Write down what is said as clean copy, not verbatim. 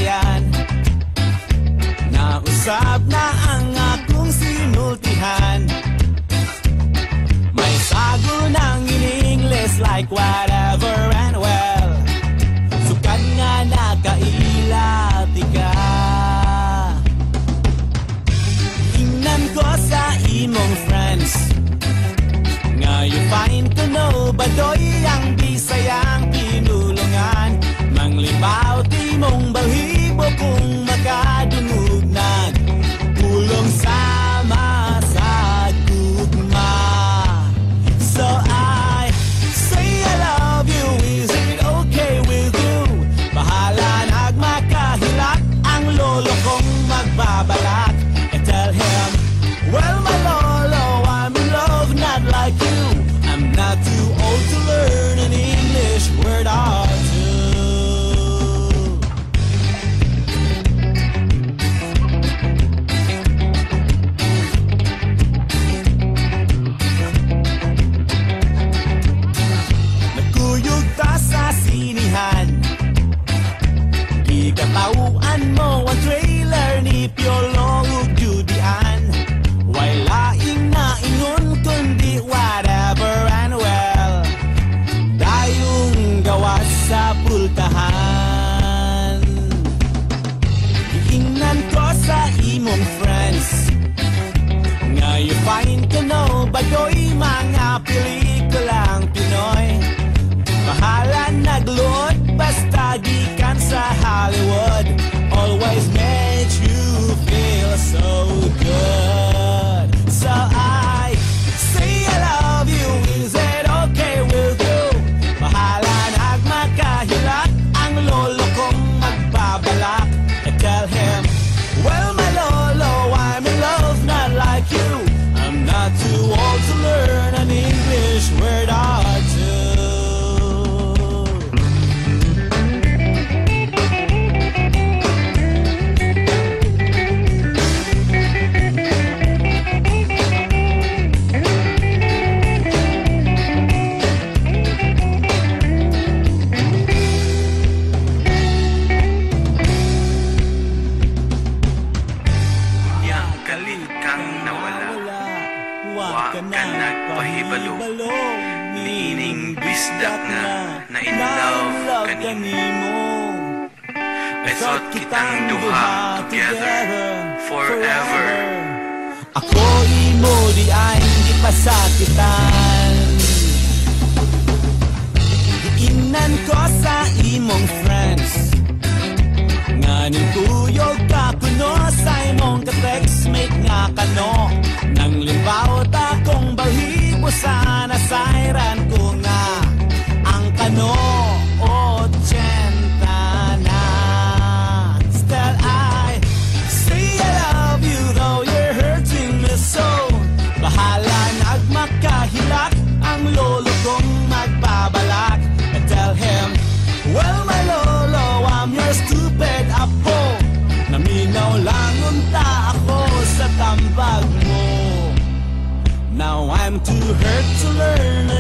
yan. Nausap na ang akong sinultihan. May sago ng in-English like whatever and well. Sukat nga nakailati ka. Ingnan ko sa imong friends nga you find to know badoy ang Bisayang pinulungan. Manglibaw ti mong balhibo kung makadungog nag pulong sama sa gugma. So I say I love you, is it okay with you? Bahala nagmakahilak ang lolo kong magbabalak. And tell him, well my lolo, I'm in love not like you. I'm not too old to learn an English word or two. Nagkuyog ta sa sinihan, ikatauan mo ang trailer ni Piolo ug Judian. Why laing na ingon kundi whatever and well. Dayong gawas sa pultahan. Iingnan ko sa imong friends nga you find to know badoy mga pelikulang Pinoy. Bahala nagload basta gikan sa Hollywood. Always made you feel so good. So I say I love you, is it okay with you? Bahala nagmakahilak ang lolo kong magbabalak. And tell him, well my lolo, I'm in love not like you. I'm not too old to learn an English word or two. Wa ka nagpahibalo, niining bisdak nga na in love kanimo. Esot kitang duha together forever. Ako imo di ay hindi pasakitan. Iinan ko sa imong friends nga nintuyog ka kuno sa imong ka-textmate nga kano. Nang limbaw ta kong balhibo sana sayran ko nga ang kano 80 na. Still I say I love you though you're hurting me so. Bahala nagmakahilak ang lolo kong magbabalak. And tell him, well my lolo, I'm your stupid apo. Naminaw lang unta ako sa tambag mo. Now I'm too hurt to learn